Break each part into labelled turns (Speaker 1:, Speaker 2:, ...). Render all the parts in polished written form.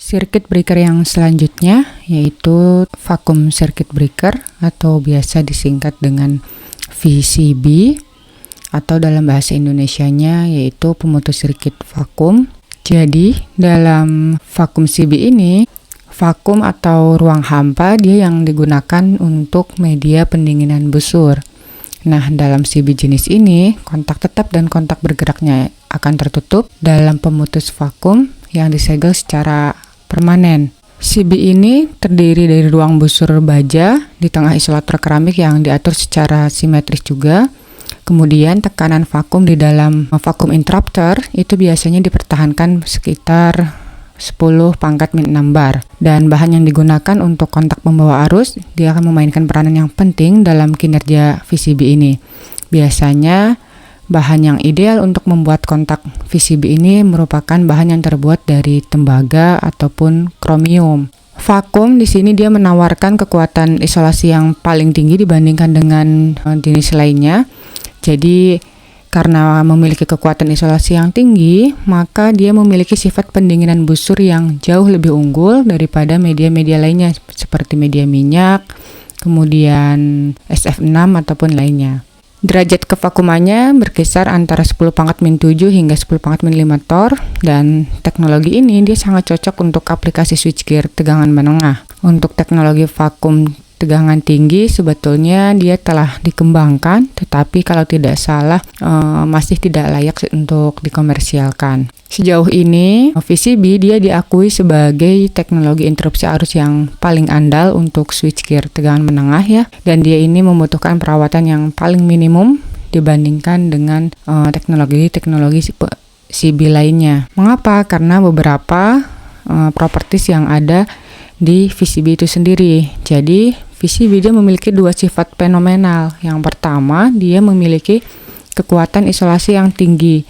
Speaker 1: Circuit breaker yang selanjutnya yaitu vacuum circuit breaker atau biasa disingkat dengan VCB atau dalam bahasa Indonesianya yaitu pemutus sirkuit vakum. Jadi dalam vacuum CB ini, vakum atau ruang hampa dia yang digunakan untuk media pendinginan busur. Nah, dalam CB jenis ini, kontak tetap dan kontak bergeraknya akan tertutup dalam pemutus vakum yang disegel secara permanen. CB ini terdiri dari ruang busur baja di tengah isolator keramik yang diatur secara simetris juga. Kemudian tekanan vakum di dalam vacuum interrupter itu biasanya dipertahankan sekitar 10 pangkat min 6 bar. Dan bahan yang digunakan untuk kontak pembawa arus, dia akan memainkan peranan yang penting dalam kinerja VCB ini. Biasanya bahan yang ideal untuk membuat kontak VCB ini merupakan bahan yang terbuat dari tembaga ataupun kromium. Vakum di sini dia menawarkan kekuatan isolasi yang paling tinggi dibandingkan dengan jenis lainnya. Jadi karena memiliki kekuatan isolasi yang tinggi, maka dia memiliki sifat pendinginan busur yang jauh lebih unggul daripada media-media lainnya seperti media minyak, kemudian SF6 ataupun lainnya. Derajat kevakumannya berkisar antara 10 pangkat min 7 hingga 10 pangkat min 5 torr, dan teknologi ini dia sangat cocok untuk aplikasi switchgear tegangan menengah. Untuk teknologi vakum tegangan tinggi sebetulnya dia telah dikembangkan, tetapi kalau tidak salah masih tidak layak untuk dikomersialkan. Sejauh ini VCB dia diakui sebagai teknologi interupsi arus yang paling andal untuk switchgear tegangan menengah ya, dan dia ini membutuhkan perawatan yang paling minimum dibandingkan dengan teknologi CB lainnya. Mengapa? Karena beberapa properties yang ada di VCB itu sendiri. Jadi VCB dia memiliki dua sifat fenomenal. Yang pertama, dia memiliki kekuatan isolasi yang tinggi.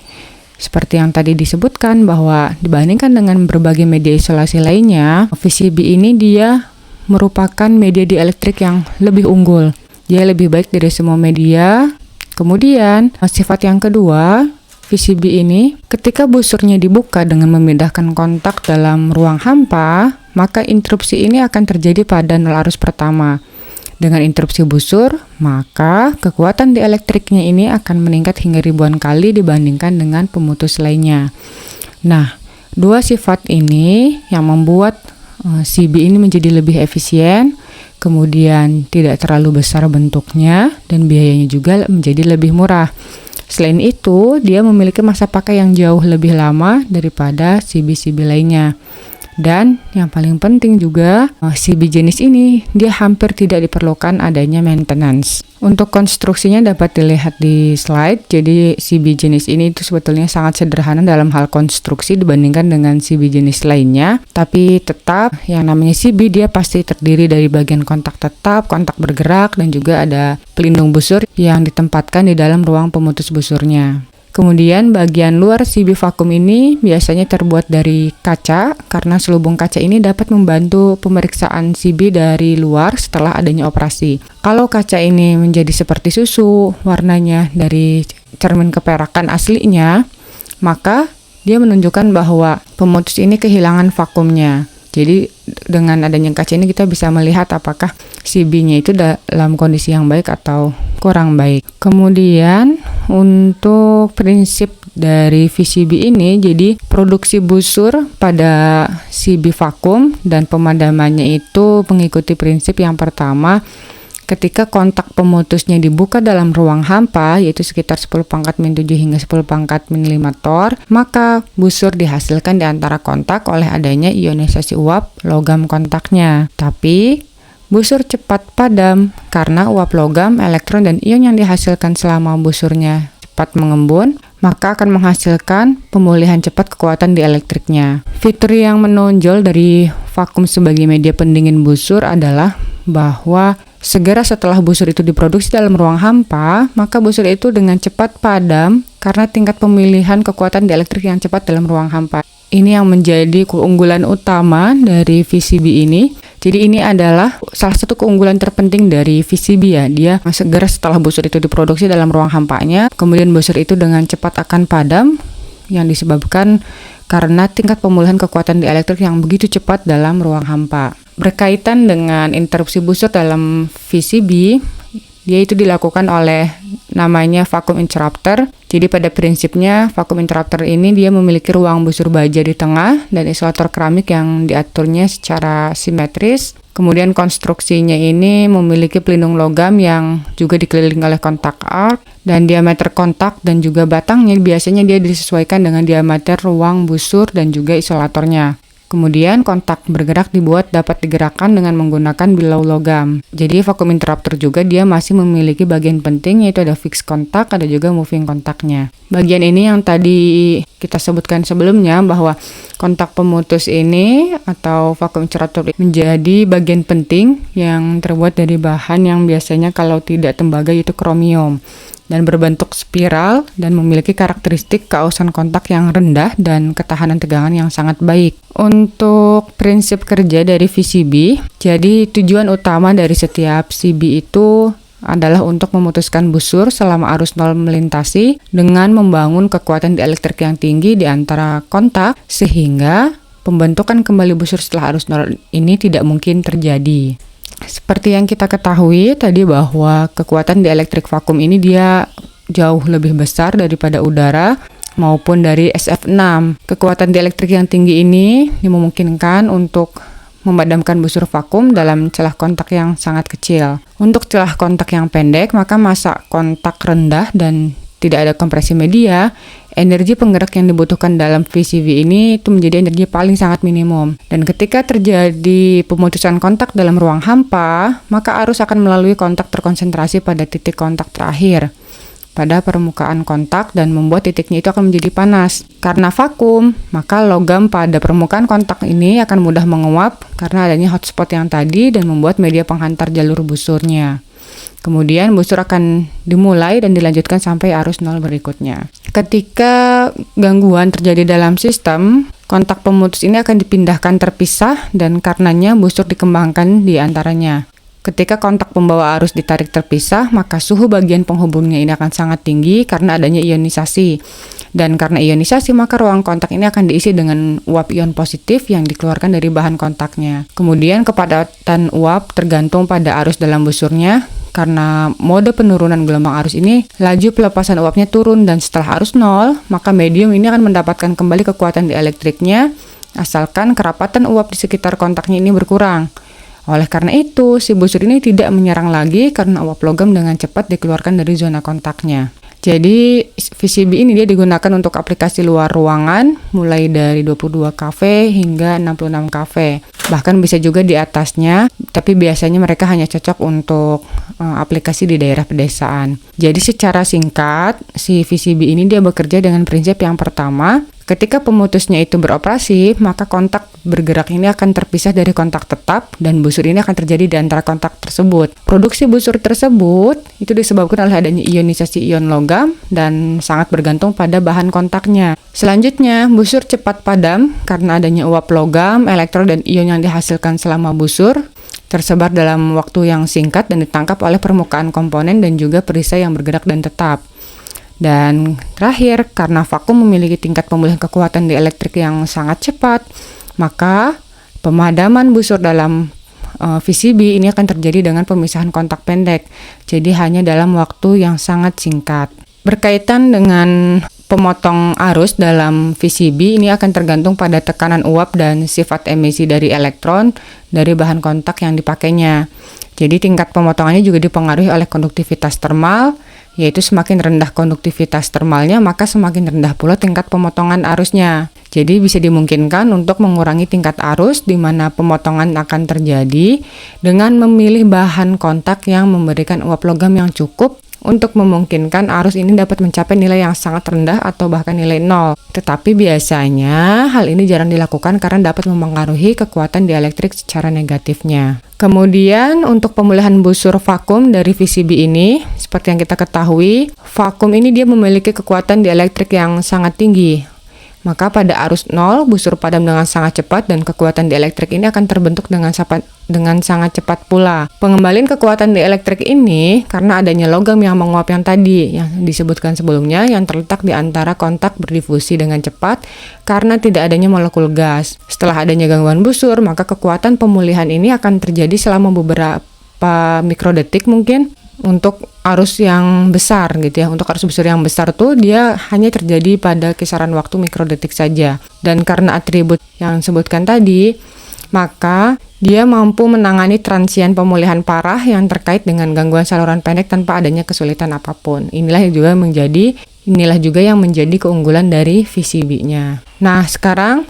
Speaker 1: Seperti yang tadi disebutkan bahwa dibandingkan dengan berbagai media isolasi lainnya, VCB ini dia merupakan media dieelektrik yang lebih unggul. Dia lebih baik dari semua media. Kemudian, sifat yang kedua, VCB ini ketika busurnya dibuka dengan memindahkan kontak dalam ruang hampa, maka interupsi ini akan terjadi pada nol arus pertama. Dengan interupsi busur, maka kekuatan dieлекtriknya ini akan meningkat hingga ribuan kali dibandingkan dengan pemutus lainnya. Nah, dua sifat ini yang membuat CB ini menjadi lebih efisien, kemudian tidak terlalu besar bentuknya, dan biayanya juga menjadi lebih murah. Selain itu, dia memiliki masa pakai yang jauh lebih lama daripada CB-CB lainnya. Dan yang paling penting juga, CB jenis ini dia hampir tidak diperlukan adanya maintenance. Untuk konstruksinya dapat dilihat di slide. Jadi CB jenis ini itu sebetulnya sangat sederhana dalam hal konstruksi dibandingkan dengan CB jenis lainnya. Tapi tetap yang namanya CB dia pasti terdiri dari bagian kontak tetap, kontak bergerak, dan juga ada pelindung busur yang ditempatkan di dalam ruang pemutus busurnya. Kemudian bagian luar CB vakum ini biasanya terbuat dari kaca karena selubung kaca ini dapat membantu pemeriksaan CB dari luar setelah adanya operasi. Kalau kaca ini menjadi seperti susu, warnanya dari cermin keperakan aslinya, maka dia menunjukkan bahwa pemutus ini kehilangan vakumnya. Jadi dengan adanya kaca ini kita bisa melihat apakah CB-nya itu dalam kondisi yang baik atau kurang baik. Kemudian untuk prinsip dari VCB ini, jadi produksi busur pada CB vakum dan pemadamannya itu mengikuti prinsip yang pertama. Ketika kontak pemutusnya dibuka dalam ruang hampa, yaitu sekitar 10 pangkat min 7 hingga 10 pangkat min 5 torr, maka busur dihasilkan di antara kontak oleh adanya ionisasi uap logam kontaknya. Tapi busur cepat padam karena uap logam, elektron, dan ion yang dihasilkan selama busurnya cepat mengembun, maka akan menghasilkan pemulihan cepat kekuatan dieлекtriknya. Fitur yang menonjol dari vakum sebagai media pendingin busur adalah bahwa segera setelah busur itu diproduksi dalam ruang hampa, maka busur itu dengan cepat padam karena tingkat pemilihan kekuatan dieelektrik yang cepat dalam ruang hampa. Ini yang menjadi keunggulan utama dari VCB ini. Jadi ini adalah salah satu keunggulan terpenting dari VCB ya. Dia segera setelah busur itu diproduksi dalam ruang hampanya, kemudian busur itu dengan cepat akan padam yang disebabkan karena tingkat pemulihan kekuatan dieelektrik yang begitu cepat dalam ruang hampa. Berkaitan dengan interupsi busur dalam VCB, dia itu dilakukan oleh namanya vacuum interrupter. Jadi pada prinsipnya vacuum interrupter ini dia memiliki ruang busur baja di tengah dan isolator keramik yang diaturnya secara simetris. Kemudian konstruksinya ini memiliki pelindung logam yang juga dikelilingi oleh kontak arc, dan diameter kontak dan juga batangnya biasanya dia disesuaikan dengan diameter ruang busur dan juga isolatornya. Kemudian kontak bergerak dibuat dapat digerakkan dengan menggunakan bilau logam. Jadi vacuum interrupter juga dia masih memiliki bagian penting, yaitu ada fixed kontak, ada juga moving kontaknya. Bagian ini yang tadi kita sebutkan sebelumnya bahwa kontak pemutus ini atau vacuum interrupter menjadi bagian penting yang terbuat dari bahan yang biasanya kalau tidak tembaga yaitu kromium, dan berbentuk spiral dan memiliki karakteristik keausan kontak yang rendah dan ketahanan tegangan yang sangat baik. Untuk prinsip kerja dari VCB, jadi tujuan utama dari setiap CB itu adalah untuk memutuskan busur selama arus nol melintasi dengan membangun kekuatan dieelektrik yang tinggi di antara kontak sehingga pembentukan kembali busur setelah arus nol ini tidak mungkin terjadi. Seperti yang kita ketahui tadi bahwa kekuatan dieelektrik vakum ini dia jauh lebih besar daripada udara maupun dari SF6. Kekuatan dieelektrik yang tinggi ini memungkinkan untuk memadamkan busur vakum dalam celah kontak yang sangat kecil. Untuk celah kontak yang pendek, maka massa kontak rendah dan tidak ada kompresi media, energi penggerak yang dibutuhkan dalam VCV ini itu menjadi energi paling sangat minimum. Dan ketika terjadi pemutusan kontak dalam ruang hampa, maka arus akan melalui kontak terkonsentrasi pada titik kontak terakhir pada permukaan kontak dan membuat titiknya itu akan menjadi panas. Karena vakum, maka logam pada permukaan kontak ini akan mudah menguap karena adanya hotspot yang tadi dan membuat media penghantar jalur busurnya. Kemudian busur akan dimulai dan dilanjutkan sampai arus nol berikutnya. Ketika gangguan terjadi dalam sistem, kontak pemutus ini akan dipindahkan terpisah dan karenanya busur dikembangkan di antaranya. Ketika kontak pembawa arus ditarik terpisah, maka suhu bagian penghubungnya ini akan sangat tinggi karena adanya ionisasi. Dan karena ionisasi, maka ruang kontak ini akan diisi dengan uap ion positif yang dikeluarkan dari bahan kontaknya. Kemudian kepadatan uap tergantung pada arus dalam busurnya. Karena mode penurunan gelombang arus ini, laju pelepasan uapnya turun dan setelah arus nol, maka medium ini akan mendapatkan kembali kekuatan dieлекtriknya asalkan kerapatan uap di sekitar kontaknya ini berkurang. Oleh karena itu, si busur ini tidak menyerang lagi karena uap logam dengan cepat dikeluarkan dari zona kontaknya. Jadi VCB ini dia digunakan untuk aplikasi luar ruangan mulai dari 22 kV hingga 66 kV. Bahkan bisa juga di atasnya, tapi biasanya mereka hanya cocok untuk aplikasi di daerah pedesaan. Jadi secara singkat, si VCB ini dia bekerja dengan prinsip yang pertama, ketika pemutusnya itu beroperasi, maka kontak bergerak ini akan terpisah dari kontak tetap dan busur ini akan terjadi di antara kontak tersebut. Produksi busur tersebut itu disebabkan oleh adanya ionisasi ion logam dan sangat bergantung pada bahan kontaknya. Selanjutnya, busur cepat padam karena adanya uap logam, elektron dan ion yang dihasilkan selama busur tersebar dalam waktu yang singkat dan ditangkap oleh permukaan komponen dan juga perisai yang bergerak dan tetap. Dan terakhir, karena vakum memiliki tingkat pemulihan kekuatan dieelektrik yang sangat cepat, maka pemadaman busur dalam VCB ini akan terjadi dengan pemisahan kontak pendek. Jadi hanya dalam waktu yang sangat singkat. Berkaitan dengan pemotong arus dalam VCB ini akan tergantung pada tekanan uap dan sifat emisi dari elektron dari bahan kontak yang dipakainya. Jadi tingkat pemotongannya juga dipengaruhi oleh konduktivitas termal, yaitu semakin rendah konduktivitas termalnya maka semakin rendah pula tingkat pemotongan arusnya. Jadi bisa dimungkinkan untuk mengurangi tingkat arus di mana pemotongan akan terjadi dengan memilih bahan kontak yang memberikan uap logam yang cukup untuk memungkinkan arus ini dapat mencapai nilai yang sangat rendah atau bahkan nilai 0. Tetapi biasanya hal ini jarang dilakukan karena dapat mempengaruhi kekuatan dieelektrik secara negatifnya. Kemudian untuk pemulihan busur vakum dari VCB ini, seperti yang kita ketahui, vakum ini dia memiliki kekuatan dieelektrik yang sangat tinggi. Maka pada arus 0, busur padam dengan sangat cepat dan kekuatan dielektrik ini akan terbentuk dengan sangat cepat pula. Pengembalian kekuatan dielektrik ini karena adanya logam yang menguap yang tadi yang disebutkan sebelumnya yang terletak di antara kontak berdifusi dengan cepat karena tidak adanya molekul gas. Setelah adanya gangguan busur, maka kekuatan pemulihan ini akan terjadi selama beberapa mikrodetik mungkin. Untuk arus yang besar gitu ya, untuk arus busur yang besar tuh dia hanya terjadi pada kisaran waktu mikrodetik saja. Dan karena atribut yang disebutkan tadi, maka dia mampu menangani transien pemulihan parah yang terkait dengan gangguan saluran pendek tanpa adanya kesulitan apapun. Inilah juga yang menjadi keunggulan dari VCB-nya. Nah, sekarang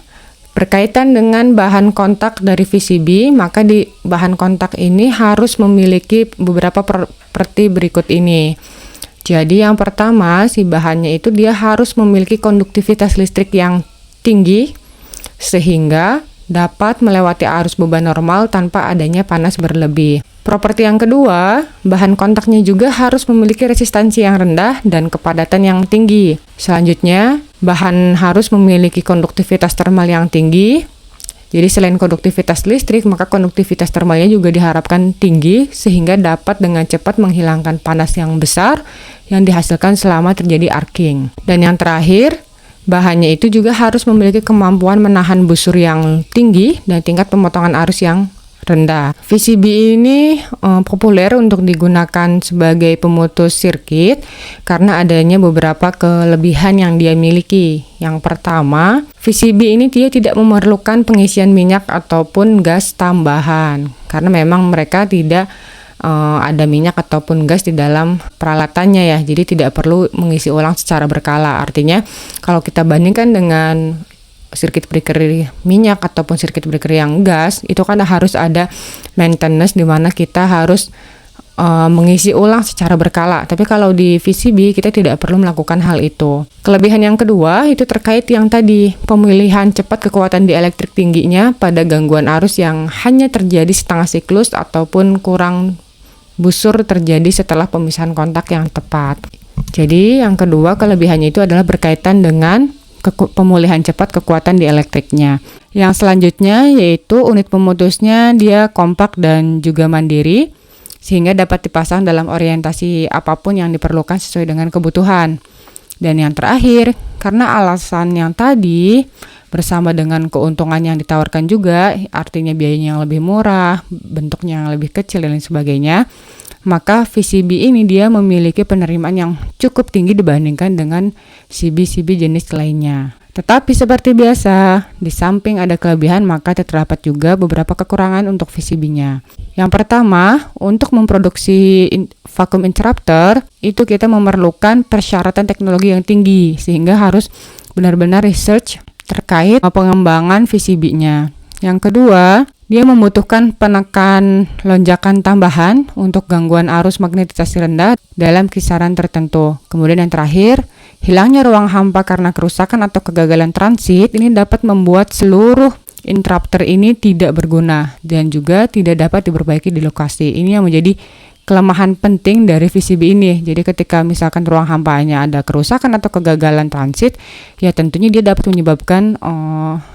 Speaker 1: berkaitan dengan bahan kontak dari VCB, maka di bahan kontak ini harus memiliki beberapa properti berikut ini. Jadi yang pertama, si bahannya itu dia harus memiliki konduktivitas listrik yang tinggi sehingga dapat melewati arus beban normal tanpa adanya panas berlebih. Properti yang kedua, bahan kontaknya juga harus memiliki resistansi yang rendah dan kepadatan yang tinggi. Selanjutnya, bahan harus memiliki konduktivitas termal yang tinggi. Jadi selain konduktivitas listrik, maka konduktivitas termalnya juga diharapkan tinggi sehingga dapat dengan cepat menghilangkan panas yang besar yang dihasilkan selama terjadi arcing. Dan yang terakhir, bahannya itu juga harus memiliki kemampuan menahan busur yang tinggi dan tingkat pemotongan arus yang rendah. VCB ini populer untuk digunakan sebagai pemutus sirkuit karena adanya beberapa kelebihan yang dia miliki. Yang pertama, VCB ini dia tidak memerlukan pengisian minyak ataupun gas tambahan karena memang mereka tidak ada minyak ataupun gas di dalam peralatannya ya, jadi tidak perlu mengisi ulang secara berkala. Artinya kalau kita bandingkan dengan circuit breaker minyak ataupun circuit breaker yang gas, itu kan harus ada maintenance di mana kita harus mengisi ulang secara berkala. Tapi kalau di VCB kita tidak perlu melakukan hal itu. Kelebihan yang kedua itu terkait yang tadi, pemilihan cepat kekuatan dielektrik tingginya pada gangguan arus yang hanya terjadi setengah siklus ataupun kurang busur terjadi setelah pemisahan kontak yang tepat. Jadi yang kedua kelebihannya itu adalah berkaitan dengan pemulihan cepat kekuatan dielektriknya. Yang selanjutnya yaitu unit pemutusnya dia kompak dan juga mandiri sehingga dapat dipasang dalam orientasi apapun yang diperlukan sesuai dengan kebutuhan. Dan yang terakhir, karena alasan yang tadi bersama dengan keuntungan yang ditawarkan juga, artinya biayanya yang lebih murah, bentuknya yang lebih kecil dan lain sebagainya, maka VCB ini dia memiliki penerimaan yang cukup tinggi dibandingkan dengan CB-CB jenis lainnya. Tetapi seperti biasa, di samping ada kelebihan maka terdapat juga beberapa kekurangan untuk VCB-nya. Yang pertama, untuk memproduksi vacuum interrupter, itu kita memerlukan persyaratan teknologi yang tinggi, sehingga harus benar-benar research terkait pengembangan VCB-nya. Yang kedua, dia membutuhkan penekan lonjakan tambahan untuk gangguan arus magnetisasi rendah dalam kisaran tertentu. Kemudian yang terakhir, hilangnya ruang hampa karena kerusakan atau kegagalan transit ini dapat membuat seluruh interrupter ini tidak berguna dan juga tidak dapat diperbaiki di lokasi. Ini yang menjadi kelemahan penting dari VCB ini. Jadi ketika misalkan ruang hampanya ada kerusakan atau kegagalan transit, ya tentunya dia dapat menyebabkan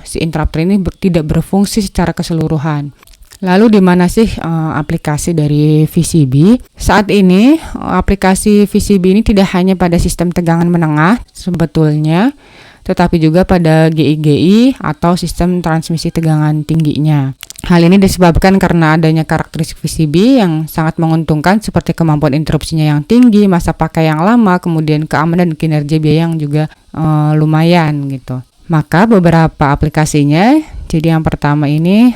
Speaker 1: si interrupter ini tidak berfungsi secara keseluruhan. Lalu di mana sih aplikasi dari VCB? Saat ini aplikasi VCB ini tidak hanya pada sistem tegangan menengah sebetulnya, tetapi juga pada GI-GI atau sistem transmisi tegangan tingginya. Hal ini disebabkan karena adanya karakteristik VCB yang sangat menguntungkan seperti kemampuan interupsinya yang tinggi, masa pakai yang lama, kemudian keamanan dan kinerja biaya yang juga lumayan gitu. Maka beberapa aplikasinya, jadi yang pertama ini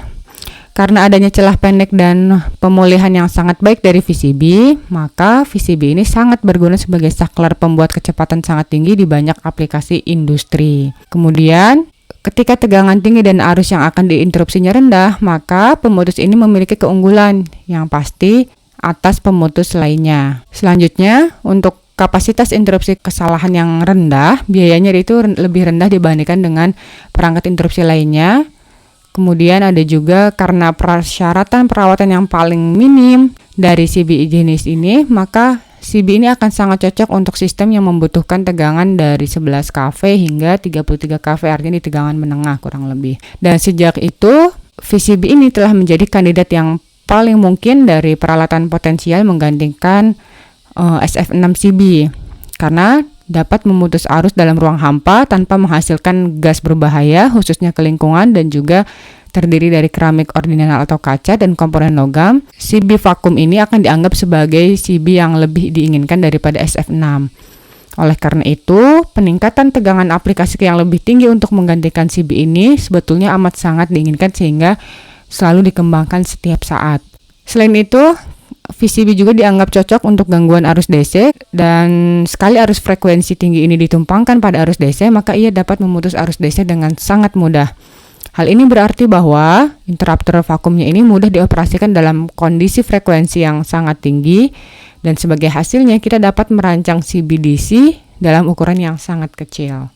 Speaker 1: karena adanya celah pendek dan pemulihan yang sangat baik dari VCB, maka VCB ini sangat berguna sebagai saklar pembuat kecepatan sangat tinggi di banyak aplikasi industri. Kemudian ketika tegangan tinggi dan arus yang akan diinterupsinya rendah, maka pemutus ini memiliki keunggulan yang pasti atas pemutus lainnya. Selanjutnya, untuk kapasitas interupsi kesalahan yang rendah, biayanya itu lebih rendah dibandingkan dengan perangkat interupsi lainnya. Kemudian ada juga karena persyaratan perawatan yang paling minim dari CBI jenis ini, maka CB ini akan sangat cocok untuk sistem yang membutuhkan tegangan dari 11 kV hingga 33 kV, artinya di tegangan menengah kurang lebih. Dan sejak itu, VCB ini telah menjadi kandidat yang paling mungkin dari peralatan potensial menggantikan SF6CB karena dapat memutus arus dalam ruang hampa tanpa menghasilkan gas berbahaya khususnya ke lingkungan dan juga terdiri dari keramik ordinal atau kaca dan komponen logam. CB vakum ini akan dianggap sebagai CB yang lebih diinginkan daripada SF6. Oleh karena itu, peningkatan tegangan aplikasi yang lebih tinggi untuk menggantikan CB ini sebetulnya amat sangat diinginkan sehingga selalu dikembangkan setiap saat. Selain itu, VCB juga dianggap cocok untuk gangguan arus DC dan sekali arus frekuensi tinggi ini ditumpangkan pada arus DC, maka ia dapat memutus arus DC dengan sangat mudah. Hal ini berarti bahwa interrupter vakumnya ini mudah dioperasikan dalam kondisi frekuensi yang sangat tinggi dan sebagai hasilnya kita dapat merancang CB DC dalam ukuran yang sangat kecil.